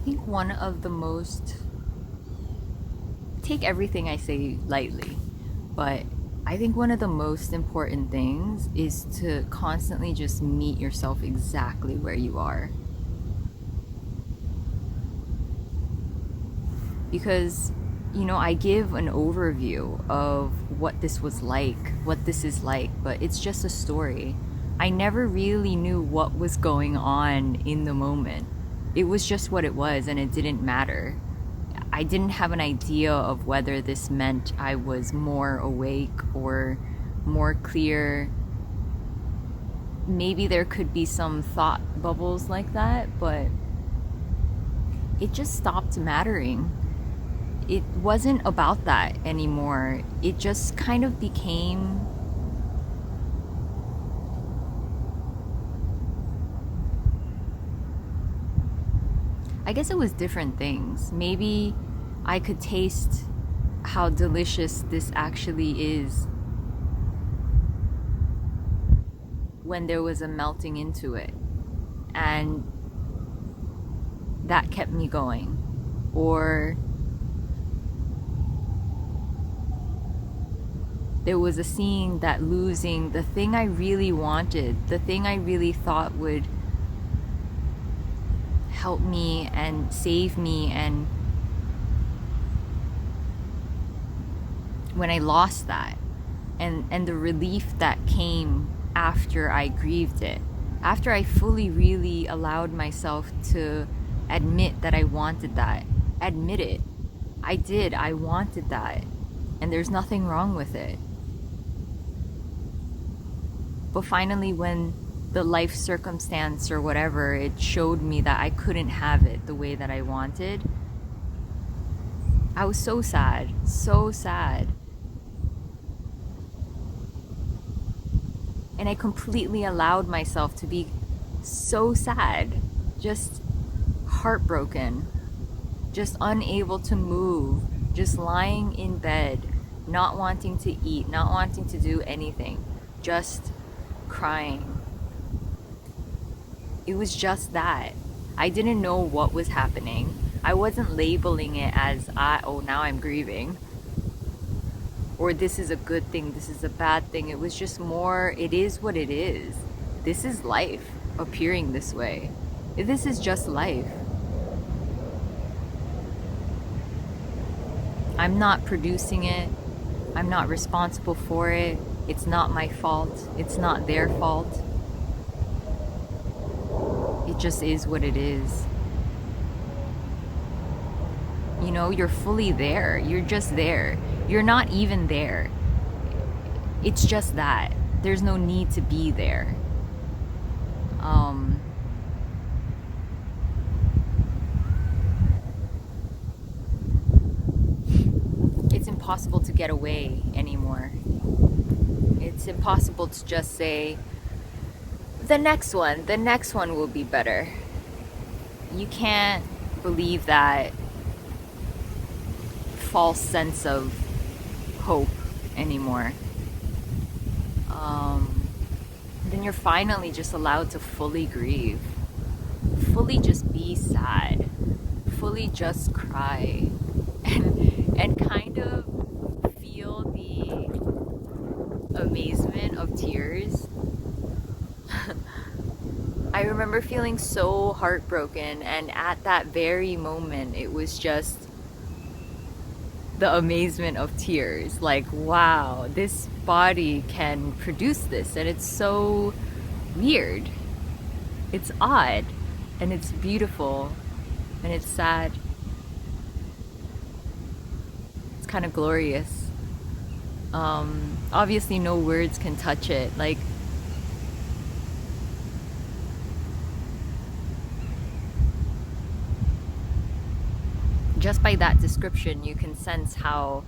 think one of the most, take everything I say lightly, but I think one of the most important things is to constantly just meet yourself exactly where you are. Because, I give an overview of what this was like, what this is like, but it's just a story. I never really knew what was going on in the moment. It was just what it was, and it didn't matter. I didn't have an idea of whether this meant I was more awake or more clear. Maybe there could be some thought bubbles like that, but it just stopped mattering. It wasn't about that anymore. It just kind of became, I guess it was different things. Maybe I could taste how delicious this actually is when there was a melting into it. And that kept me going. Or there was a seeing that losing the thing I really wanted, the thing I really thought would help me and save me, and when I lost that, and the relief that came after I grieved it, after I fully really allowed myself to admit that I wanted that, admit it. I wanted that, and there's nothing wrong with it. But finally, when the life circumstance or whatever, it showed me that I couldn't have it the way that I wanted, I was so sad, so sad. And I completely allowed myself to be so sad, just heartbroken, just unable to move, just lying in bed, not wanting to eat, not wanting to do anything, just crying. It was just that. I didn't know what was happening. I wasn't labeling it as, now I'm grieving. Or this is a good thing, this is a bad thing. It was just more, it is what it is. This is life appearing this way. This is just life. I'm not producing it. I'm not responsible for it. It's not my fault. It's not their fault. It just is what it is. You're fully there. You're just there. You're not even there. It's just that. There's no need to be there. It's impossible to get away anymore. It's impossible to just say, the next one will be better. You can't believe that false sense of hope anymore. Then you're finally just allowed to fully grieve, fully just be sad, fully just cry, and kind of feel the amazement of tears. I remember feeling so heartbroken, and at that very moment, it was just the amazement of tears. Like, wow, this body can produce this, and it's so weird. It's odd, and it's beautiful, and it's sad. It's kind of glorious. Obviously, no words can touch it. Like, just by that description, you can sense how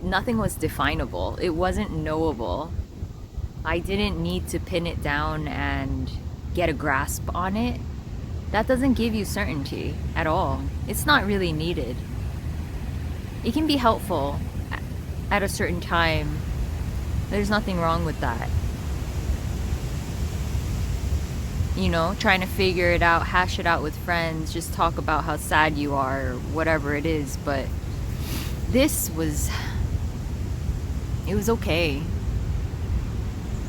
nothing was definable. It wasn't knowable. I didn't need to pin it down and get a grasp on it. That doesn't give you certainty at all. It's not really needed. It can be helpful at a certain time. There's nothing wrong with that. trying to figure it out, hash it out with friends, just talk about how sad you are or whatever it is. But this was, it was okay.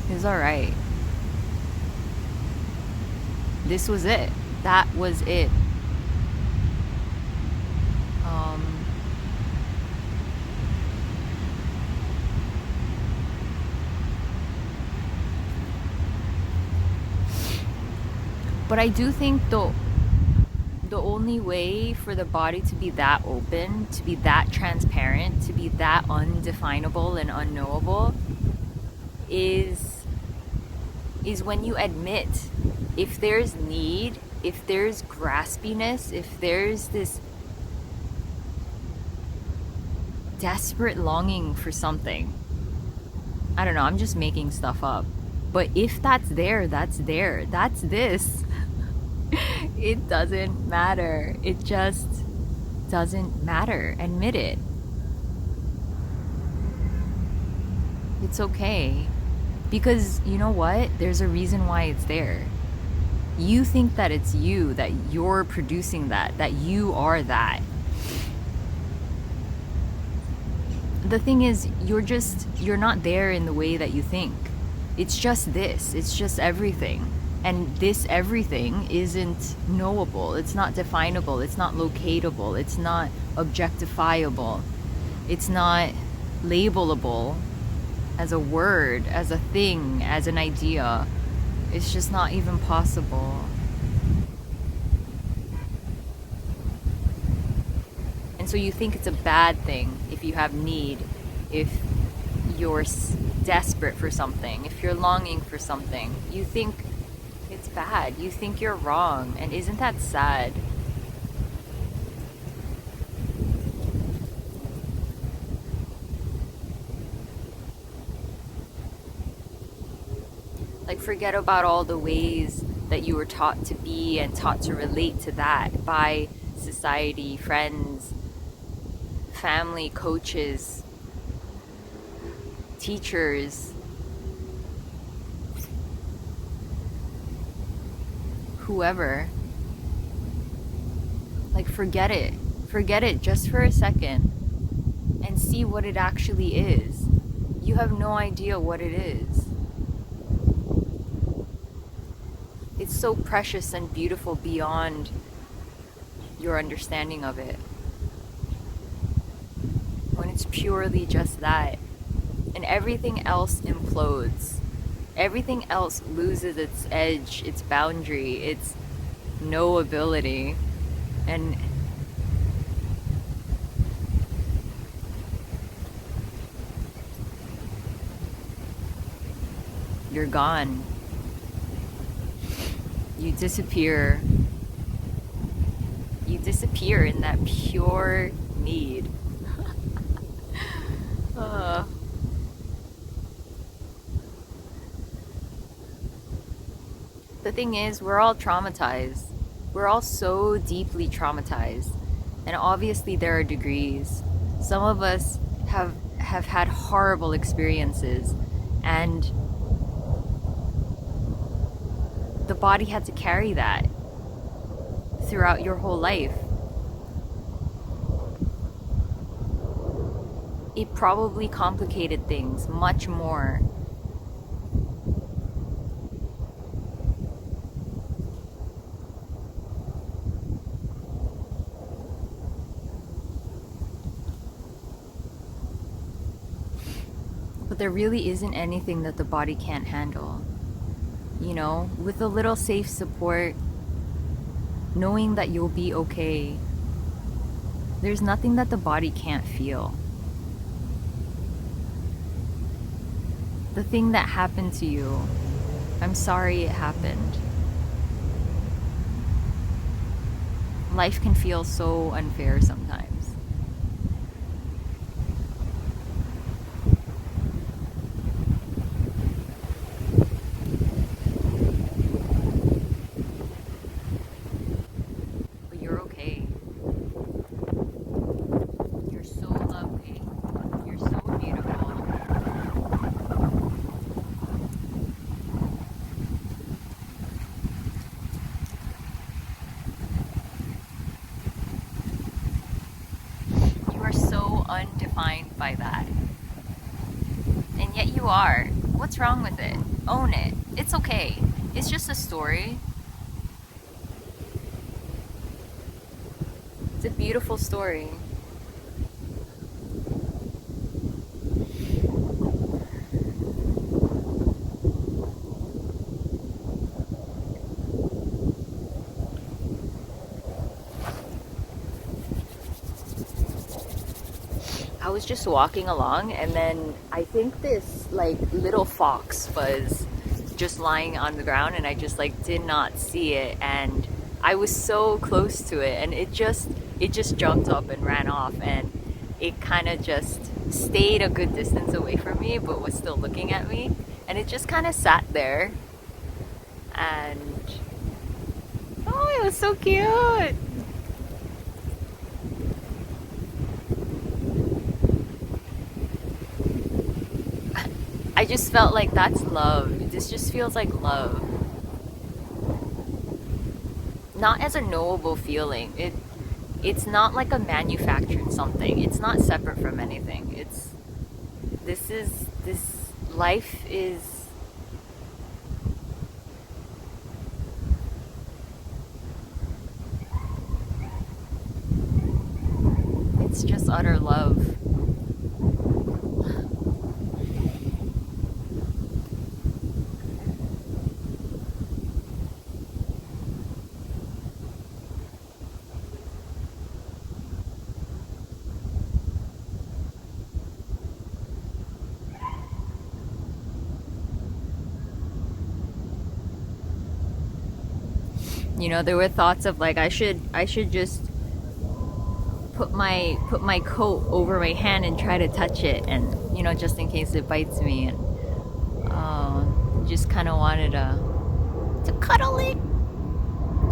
It was alright. This was it. That was it. But I do think the only way for the body to be that open, to be that transparent, to be that undefinable and unknowable is when you admit if there's need, if there's graspiness, if there's this desperate longing for something. I don't know, I'm just making stuff up. But if that's there, that's there. That's this. It doesn't matter. It just doesn't matter. Admit it. It's okay. Because you know what? There's a reason why it's there. You think that it's you, that you're producing that you are that. The thing is, you're not there in the way that you think. It's just this. It's just everything. And this everything isn't knowable. It's not definable. It's not locatable. It's not objectifiable. It's not labelable as a word, as a thing, as an idea. It's just not even possible. And so you think it's a bad thing if you have need, if you're desperate for something, if you're longing for something. You think it's bad. You think you're wrong. And isn't that sad? Like, forget about all the ways that you were taught to be and taught to relate to that by society, friends, family, coaches, teachers, whoever. Like, forget it. Forget it just for a second and see what it actually is. You have no idea what it is. It's so precious and beautiful beyond your understanding of it. When it's purely just that. And everything else implodes. Everything else loses its edge, its boundary, its knowability. And you're gone. You disappear. You disappear in that pure need. The thing is, we're all traumatized. We're all so deeply traumatized. And obviously there are degrees. Some of us have had horrible experiences, and the body had to carry that throughout your whole life. It probably complicated things much more. But there really isn't anything that the body can't handle. You know, with a little safe support, knowing that you'll be okay. There's nothing that the body can't feel. The thing that happened to you, I'm sorry it happened. Life can feel so unfair sometimes. But you're okay. You're so lovely. You're so beautiful. yet you are. What's wrong with it? Own it. It's okay. It's just a story. It's a beautiful story. I was just walking along, and then I think this like little fox was just lying on the ground, and I just like did not see it, and I was so close to it, and it just jumped up and ran off, and it kind of just stayed a good distance away from me but was still looking at me, and it just kind of sat there, and oh, it was so cute. I just felt like that's love. This just feels like love. Not as a knowable feeling. It's not like a manufactured something. It's not separate from anything. This life is it's just utter love. There were thoughts of like I should just put my coat over my hand and try to touch it, and just in case it bites me, and just kind of wanted to cuddle it,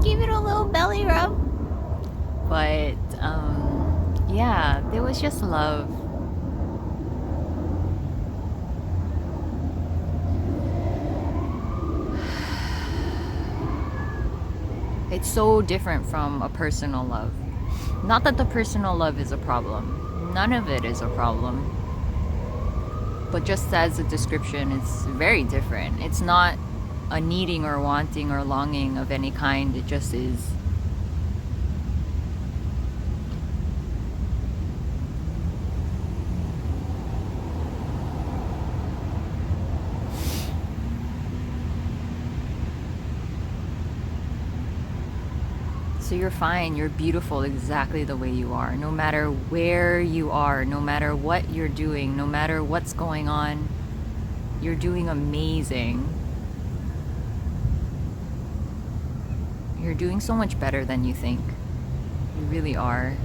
give it a little belly rub. But yeah, there was just love. It's so different from a personal love. Not that the personal love is a problem. None of it is a problem. But just as a description, it's very different. It's not a needing or wanting or longing of any kind. It just is. So you're fine. You're beautiful exactly the way you are. No matter where you are, no matter what you're doing, no matter what's going on, you're doing amazing. You're doing so much better than you think. You really are.